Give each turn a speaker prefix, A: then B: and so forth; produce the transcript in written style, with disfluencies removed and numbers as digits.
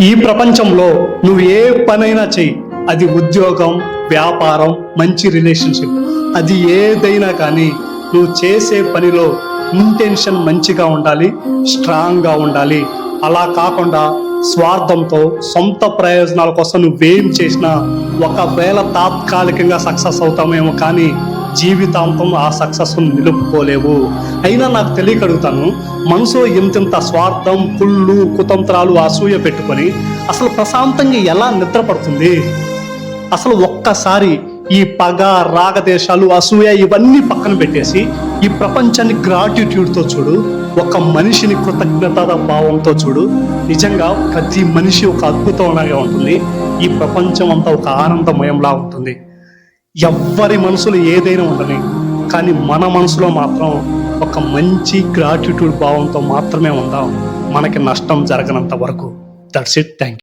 A: ఈ ప్రపంచంలో నువ్వు ఏ పనైనా చెయ్యి, అది ఉద్యోగం, వ్యాపారం, మంచి రిలేషన్షిప్, అది ఏదైనా కానీ నువ్వు చేసే పనిలో ఇంటెన్షన్ మంచిగా ఉండాలి, స్ట్రాంగ్గా ఉండాలి. అలా కాకుండా స్వార్థంతో సొంత ప్రయోజనాల కోసం నువ్వేం చేసినా ఒకవేళ తాత్కాలికంగా సక్సెస్ అవుతామేమో కానీ జీవితాంతం ఆ సక్సెస్ నిలుపుకోలేవు. అయినా నాకు తెలియక అడుగుతాను, మనసులో ఇంతింత స్వార్థం, కుళ్ళు, కుతంత్రాలు, అసూయ పెట్టుకొని అసలు ప్రశాంతంగా ఎలా నిద్రపడుతుంది? అసలు ఒక్కసారి ఈ పగ, రాగదేశాలు, అసూయ ఇవన్నీ పక్కన పెట్టేసి ఈ ప్రపంచాన్ని గ్రాటిట్యూడ్తో చూడు, ఒక మనిషిని కృతజ్ఞత భావంతో చూడు. నిజంగా ప్రతి మనిషి ఒక అద్భుతంలాగా ఉంటుంది. ఈ ప్రపంచం అంతా ఒక ఆనందమయంలా ఉంటుంది. ఎవ్వరి మనసులో ఏదైనా ఉండని, కానీ మన మనసులో మాత్రం ఒక మంచి గ్రాటిట్యూడ్ భావంతో మాత్రమే ఉందాం, మనకి నష్టం జరగనంత వరకు. That's it. Thank you.